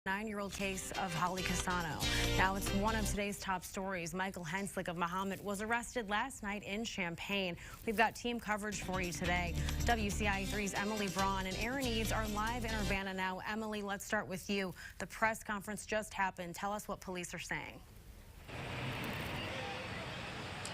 9-year-old case of Holly Cassano. Now it's one of today's top stories. Michael Henslick of Mahomet was arrested last night in Champaign. We've got team coverage for you today. WCIA3's Emily Braun and Aaron Eads are live in Urbana now. Emily, let's start with you. The press conference just happened. Tell us what police are saying.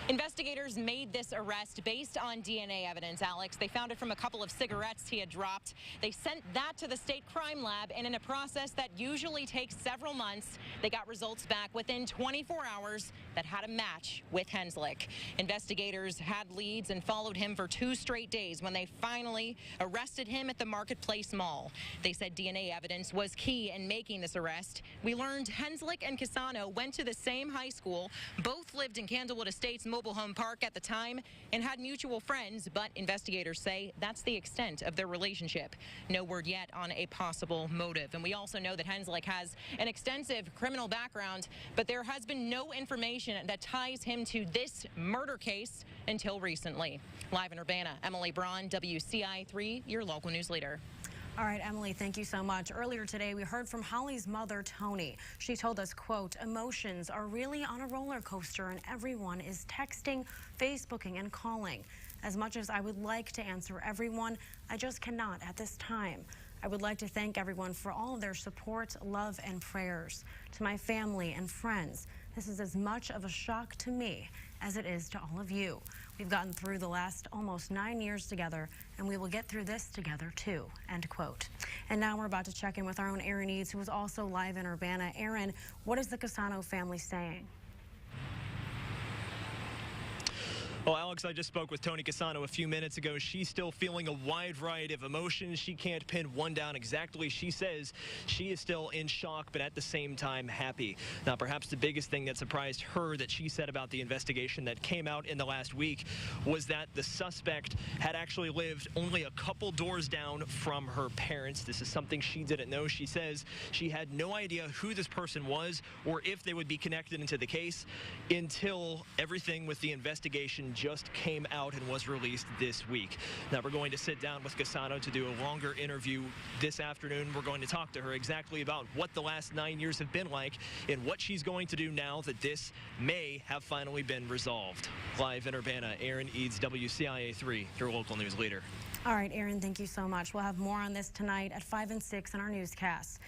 Investigators made this arrest based on DNA evidence, Alex. They found it from a couple of cigarettes he had dropped. They sent that to the state crime lab, and in a process that usually takes several months, they got results back within 24 hours that had a match with Henslick. Investigators had leads and followed him for 2 straight days when they finally arrested him at the Marketplace Mall. They said DNA evidence was key in making this arrest. We learned Henslick and Cassano went to the same high school, both lived in Candlewood Estates mobile home park at the time and had mutual friends, but investigators say that's the extent of their relationship. No word yet on a possible motive. And we also know that Henslick has an extensive criminal background, but there has been no information that ties him to this murder case until recently. Live in Urbana, Emily Braun, WCIA3, your local news leader. All right, Emily, thank you so much. Earlier today, we heard from Holly's mother, Tony. She told us, quote, emotions are really on a roller coaster and everyone is texting, Facebooking, and calling. As much as I would like to answer everyone, I just cannot at this time. I would like to thank everyone for all of their support, love, and prayers. To my family and friends, this is as much of a shock to me as it is to all of you. We've gotten through the last almost 9 years together, and we will get through this together too, end quote. And now we're about to check in with our own Aaron Eads, who is also live in Urbana. Aaron, what is the Cassano family saying? Well, Alex, I just spoke with Tony Cassano a few minutes ago. She's still feeling a wide variety of emotions. She can't pin one down exactly. She says she is still in shock, but at the same time happy. Now, perhaps the biggest thing that surprised her that she said about the investigation that came out in the last week was that the suspect had actually lived only a couple doors down from her parents. This is something she didn't know. She says she had no idea who this person was or if they would be connected into the case until everything with the investigation just came out and was released this week. Now we're going to sit down with Cassano to do a longer interview this afternoon. We're going to talk to her exactly about what the last 9 years have been like and what she's going to do now that this may have finally been resolved. Live in Urbana, Aaron Eads, WCIA3, your local news leader. All right, Aaron, thank you so much. We'll have more on this tonight at 5 and 6 in our newscasts.